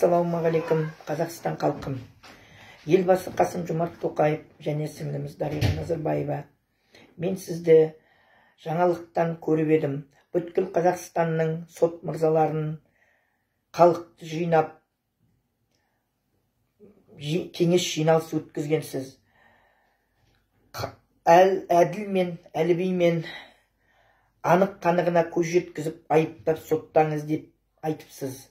Ассалаумағалейкум, Қазақстан халқым. Елбасы Қасым-Жомарт Тоқаев және сіңліміз Дариға Назарбаева. Мен сізді жаңалықтан көріп едім. Бүткіл Қазақстанның сот мырзаларын халықты жинап, кеңес жиналысы өткізгенсіз. Әділ мен әлібеймен анық қанығына көз жеткізіп айыптап соттаңыз деп айтыпсыз.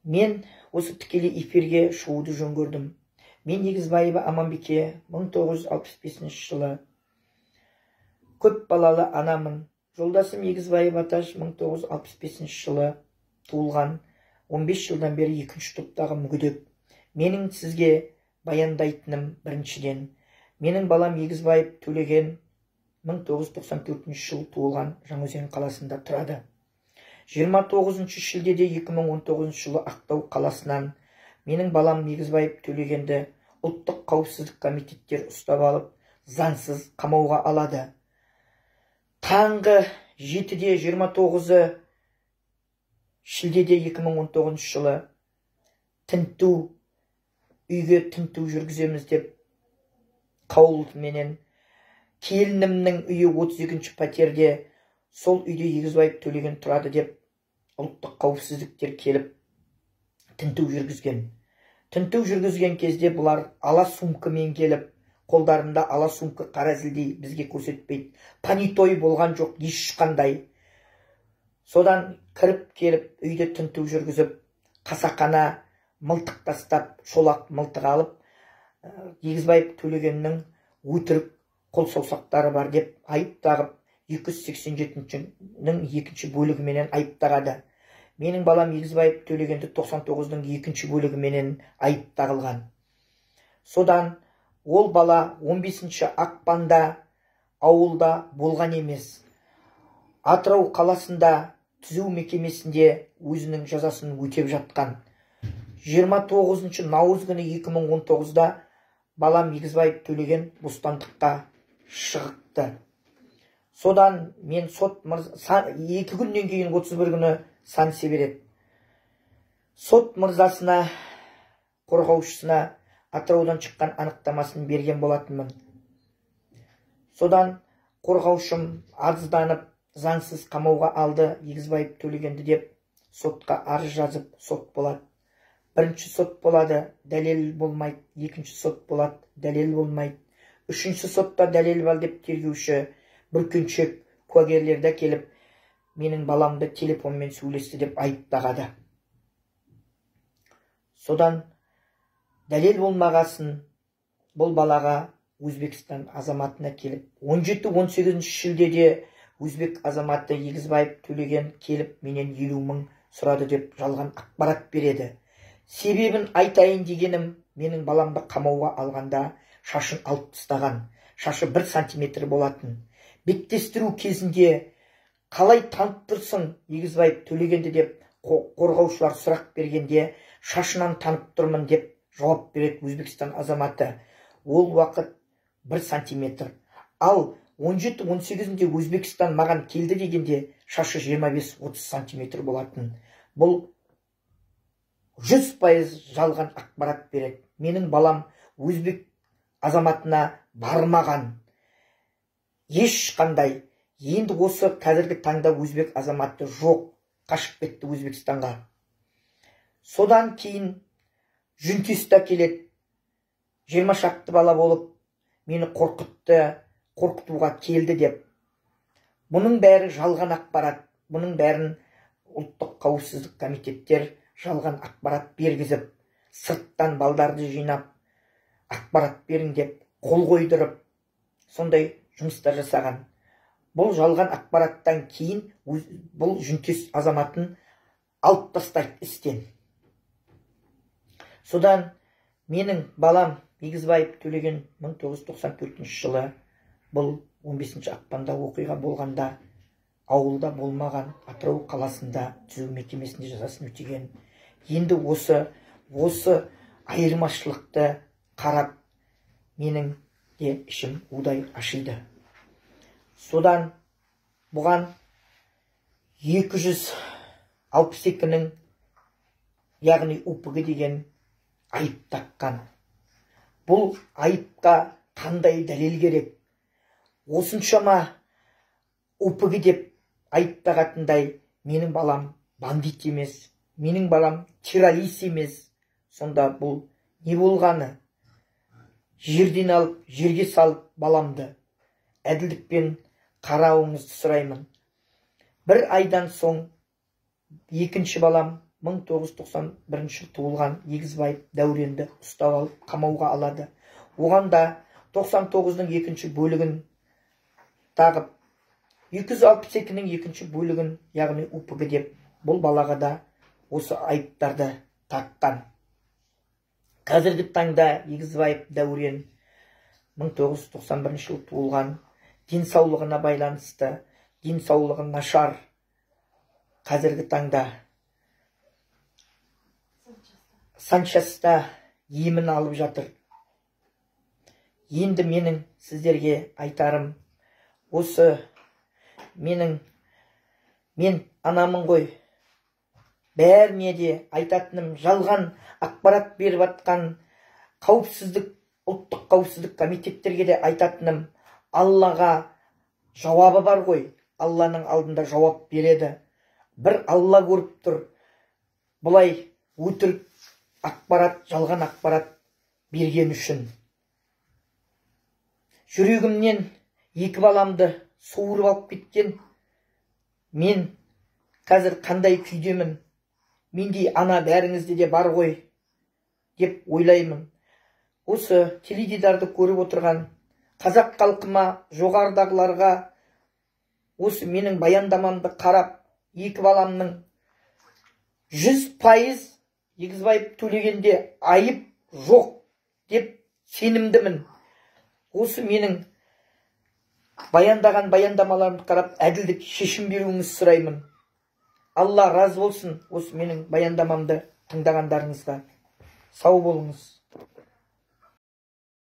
Мен осы тікелей эфирге шығуды жөн көрдім. Мен Егізбаева Аманбике 1965 жылы көп балалы анамын. Жолдасым Егізбаев Аташ 1965 жылы туылған, 15 жылдан бері екінші топтағы мүгедек. Менің сізге баяндайтыным біріншіден. Менің балам Егізбаев Төлеген 1994 жылы туылған, Жаңаөзен қаласында тұрады. 29 шілдеде 2019 жылы Ақтау қаласынан менің балам Егізбаев Төлегенді ұлттық қауіпсіздік комитеттер ұстап алып, заңсыз қамауға алады. Таңғы 7-де 29 шілдеде 2019 жылы үйге тінту жүргіземіз деп қаулысымен келінімнің үйі 32-ші пәтерде, сол үйде Егізбаев Төлеген тұрады деп ұлттық қауіпсіздіктер келіп тінту жүргізген. Тінту жүргізген кезде бұлар ала сумкамен келіп, қолдарында ала сумка қаразілдей бізге көрсетпейді. Понитой болған жоқ ешқандай. Содан кіріп келіп, үйде тінту жүргізіп, қасақана мылтық тастап, шолақ мылтық алып, Егізбаев Төлегеннің өтірік қол саусақтары бар деп айып тағып, 287-нің екінші бөлігіменен айып тағады. Менің балам Егізбаев Төлегенді 99-ның екінші бөлігіменен айып тағылған. Содан ол бала 15 ақпанда ауылда болған емес. Атырау қаласында түзеу мекемесінде өзінің жазасын өтеп жатқан. 29 наурыз күні 2019-да балам Егізбаев Төлеген бостандыққа шығыпты. Содан мен сот 2 күннен кейін 31 күні санкция береді. Сот мырзасына, қорғаушысына Атыраудан шыққан анықтамасын берген болатынмын. Содан қорғаушым арызданып, заңсыз қамауға алды Егізбаев Төлегенді деп сотқа арыз жазып, сот болады. Бірінші сот болады, дәлел болмайды. Екінші сот болады, дәлел болмайды. Үшінші сотта дәлел бар деп тергеуші бүркеншек куәгерлерді келіп, менің баламды телефонмен сөйлесті деп айып тағады. Содан дәлел болмағасын бұл балаға Өзбекстан азаматына келіп, 17-18 шілдеде Өзбек азаматы Егізбаев Төлеген келіп, менен 50 мың сұрады деп жалған ақпарат береді. Себебін айтайын дегенім, менің баламды қамауға алғанда шашын алып тастаған. Шашы 1 сантиметр болатын. Беттестіру кезінде қалай танып тұрсың Егізбаев Төлегенді деп қорғаушылар сұрақ бергенде, шашынан танып тұрмын деп жауап береді Өзбекстан азаматы. Ол уақыт 1 сантиметр. Ал 17-18-де Өзбекстан маған келді дегенде шашы 25-30 сантиметр болатын. Бұл 100% жалған ақпарат береді. Менің балам Өзбек азаматына бармаған. Ешқандай. Енді осы қазіргі таңда Өзбек азаматы жоқ. Қашып кетті Өзбекстанға. Содан кейін жүнтеста келеді. 20 шақты бала болып, мені қорқытуға келді деп. Бұның бәрі жалған ақпарат. Бұның бәрін ұлттық қауіпсіздік комитеттер жалған ақпарат бергізіп, сырттан балдарды жинап, ақпарат берін деп, қол қойдырып, сондай жұмыстар жасаған. Бұл жалған ақпараттан кейін бұл жүнтес азаматын алып тастайды істен. Содан менің балам Егізбаев Төлеген 1994 жылы бұл 15 ақпанда оқиға болғанда ауылда болмаған, Атырау қаласында түзеу мекемесінде жазасын өтеген. Енді осы айырмашылықты қарап менің де ішім удай ашиды. Содан бұған 262-нің яғни УПГ деген айып таққан. Бұл айыпқа қандай дәлел керек? Осыншама УПГ деп айып тағатындай менің балам бандит емес, менің балам террорист емес. Сонда бұл не болғаны? Жерден алып, жерге салып баламды әділдікпен қарауыңызды сұраймын. Бір айдан соң екінші балам 1991 жыл туылған Егізбаев Дәуренді ұстап алып қамауға алады. Оған да 99-ның екінші бөлігін тағып, 262-ның екінші бөлігін, яғни УПГ деп, бұл балаға да осы айыптарды таққан. Қазіргі таңда Егізбаев Дәурен 1991 жыл туылған, денсаулығына байланысты, денсаулығы нашар, қазіргі таңда Санчаста емін алып жатыр. Енді менің сіздерге айтарым, осы мен анамын ғой, бәріне де айтатыным, жалған ақпарат беріп атқан қауіпсіздік, ұлттық қауіпсіздік комитеттерге де айтатыным, Аллаға жауабы бар ғой, Алланың алдында жауап береді. Бір Алла көріп тұр, бұлай өтірік ақпарат, жалған ақпарат берген үшін. Жүрегімнен екі баламды суырып алып кеткен. Мен қазір қандай күйдемін? Мендей ана бәріңізде де бар ғой деп ойлаймын. Осы теледидарды көріп отырған қазақ халқыма, жоғарыдағыларға осы менің баяндамамды қарап, екі баламның 100% Егізбаев төлегенде айып жоқ деп сенімдімін. Осы менің баяндаған баяндамаларымды қарап, әділдік шешім беруіңізді сұраймын. Алла разы болсын осы менің баяндамамды тыңдағандарыңызға. Сау болыңыз.